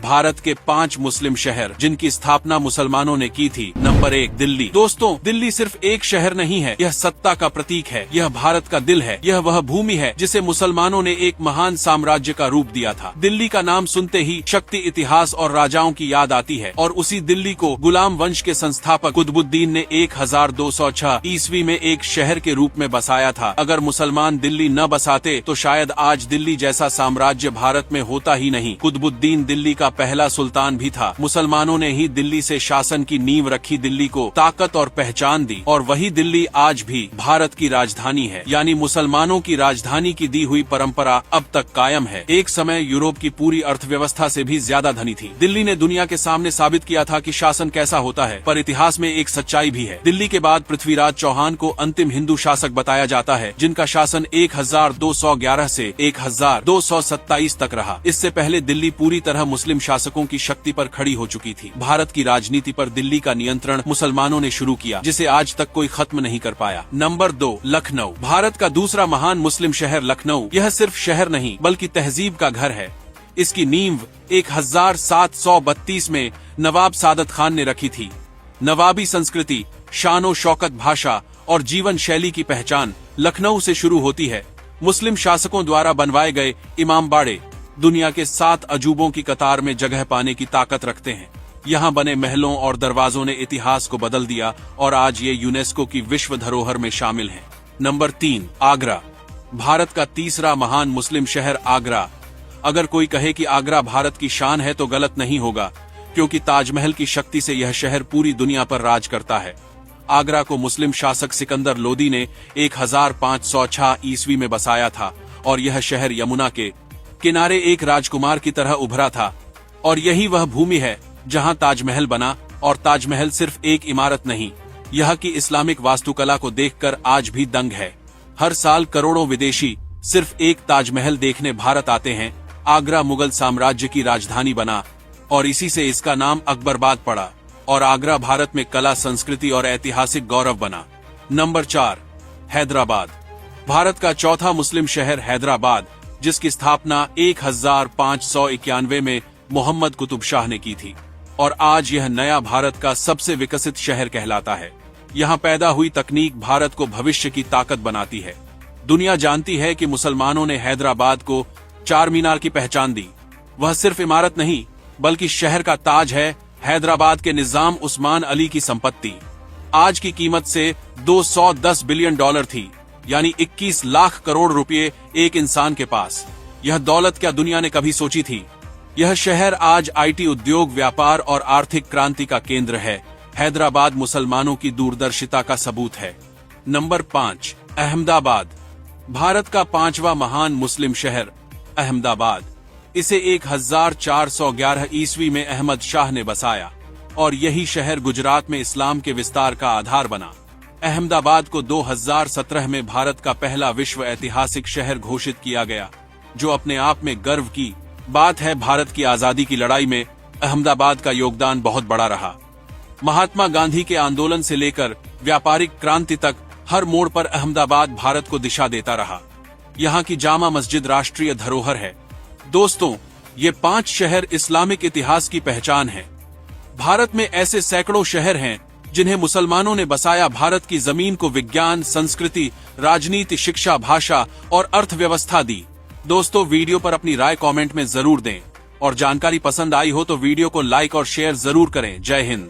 भारत के 5 मुस्लिम शहर जिनकी स्थापना मुसलमानों ने की थी। नंबर 1 दिल्ली। दोस्तों, दिल्ली सिर्फ एक शहर नहीं है, यह सत्ता का प्रतीक है, यह भारत का दिल है, यह वह भूमि है जिसे मुसलमानों ने एक महान साम्राज्य का रूप दिया था। दिल्ली का नाम सुनते ही शक्ति, इतिहास और राजाओं की याद आती है, और उसी दिल्ली को गुलाम वंश के संस्थापक कुतुबुद्दीन ने 1206 ईस्वी में एक शहर के रूप में बसाया था। अगर मुसलमान दिल्ली न बसाते तो शायद आज दिल्ली जैसा साम्राज्य भारत में होता ही नहीं। कुतुबुद्दीन दिल्ली का पहला सुल्तान भी था। मुसलमानों ने ही दिल्ली से शासन की नींव रखी, दिल्ली को ताकत और पहचान दी, और वही दिल्ली आज भी भारत की राजधानी है। यानी मुसलमानों की राजधानी की दी हुई परंपरा अब तक कायम है। एक समय यूरोप की पूरी अर्थव्यवस्था से भी ज्यादा धनी थी। दिल्ली ने दुनिया के सामने साबित किया था कि शासन कैसा होता है। पर इतिहास में एक सच्चाई भी है। दिल्ली के बाद पृथ्वीराज चौहान को अंतिम हिंदू शासक बताया जाता है, जिनका शासन 1211 से 1227 तक रहा। इससे पहले दिल्ली पूरी तरह मुस्लिम शासकों की शक्ति पर खड़ी हो चुकी थी। भारत की राजनीति पर दिल्ली का नियंत्रण मुसलमानों ने शुरू किया, जिसे आज तक कोई खत्म नहीं कर पाया। नंबर 2 लखनऊ। भारत का दूसरा महान मुस्लिम शहर लखनऊ, यह सिर्फ शहर नहीं बल्कि तहजीब का घर है। इसकी नींव 1732 में नवाब सादत खान ने रखी थी। नवाबी संस्कृति, शानो शौकत, भाषा और जीवन शैली की पहचान लखनऊ से शुरू होती है। मुस्लिम शासकों द्वारा बनवाए गए इमामबाड़े दुनिया के 7 अजूबों की कतार में जगह पाने की ताकत रखते हैं। यहाँ बने महलों और दरवाजों ने इतिहास को बदल दिया, और आज ये यूनेस्को की विश्व धरोहर में शामिल हैं। नंबर 3 आगरा। भारत का तीसरा महान मुस्लिम शहर आगरा। अगर कोई कहे कि आगरा भारत की शान है तो गलत नहीं होगा, क्योंकि ताजमहल की शक्ति से यह शहर पूरी दुनिया पर राज करता है। आगरा को मुस्लिम शासक सिकंदर लोदी ने 1506 ईस्वी में बसाया था, और यह शहर यमुना के किनारे एक राजकुमार की तरह उभरा था। और यही वह भूमि है जहां ताजमहल बना। और ताजमहल सिर्फ एक इमारत नहीं, यह की इस्लामिक वास्तुकला को देखकर आज भी दंग है। हर साल करोड़ों विदेशी सिर्फ एक ताजमहल देखने भारत आते हैं। आगरा मुगल साम्राज्य की राजधानी बना, और इसी से इसका नाम अकबराबाद पड़ा, और आगरा भारत में कला, संस्कृति और ऐतिहासिक गौरव बना। नंबर 4 हैदराबाद। भारत का चौथा मुस्लिम शहर हैदराबाद, जिसकी स्थापना 1591 में मोहम्मद कुतुब शाह ने की थी, और आज यह नया भारत का सबसे विकसित शहर कहलाता है। यहाँ पैदा हुई तकनीक भारत को भविष्य की ताकत बनाती है। दुनिया जानती है कि मुसलमानों ने हैदराबाद को चार मीनार की पहचान दी। वह सिर्फ इमारत नहीं बल्कि शहर का ताज है। हैदराबाद के निजाम उस्मान अली की संपत्ति आज की कीमत से 210 बिलियन डॉलर थी, यानी 21 लाख करोड़ रुपए एक इंसान के पास। यह दौलत क्या दुनिया ने कभी सोची थी? यह शहर आज आईटी उद्योग, व्यापार और आर्थिक क्रांति का केंद्र है। हैदराबाद मुसलमानों की दूरदर्शिता का सबूत है। नंबर 5 अहमदाबाद। भारत का 5वां महान मुस्लिम शहर अहमदाबाद। इसे 1411 ईस्वी में अहमद शाह ने बसाया, और यही शहर गुजरात में इस्लाम के विस्तार का आधार बना। अहमदाबाद को 2017 में भारत का पहला विश्व ऐतिहासिक शहर घोषित किया गया, जो अपने आप में गर्व की बात है। भारत की आजादी की लड़ाई में अहमदाबाद का योगदान बहुत बड़ा रहा। महात्मा गांधी के आंदोलन से लेकर व्यापारिक क्रांति तक हर मोड़ पर अहमदाबाद भारत को दिशा देता रहा। यहाँ की जामा मस्जिद राष्ट्रीय धरोहर है। दोस्तों, ये 5 शहर इस्लामिक इतिहास की पहचान है। भारत में ऐसे सैकड़ों शहर हैं जिन्हें मुसलमानों ने बसाया। भारत की जमीन को विज्ञान, संस्कृति, राजनीति, शिक्षा, भाषा और अर्थव्यवस्था दी। दोस्तों, वीडियो पर अपनी राय कमेंट में जरूर दें, और जानकारी पसंद आई हो तो वीडियो को लाइक और शेयर जरूर करें। जय हिंद।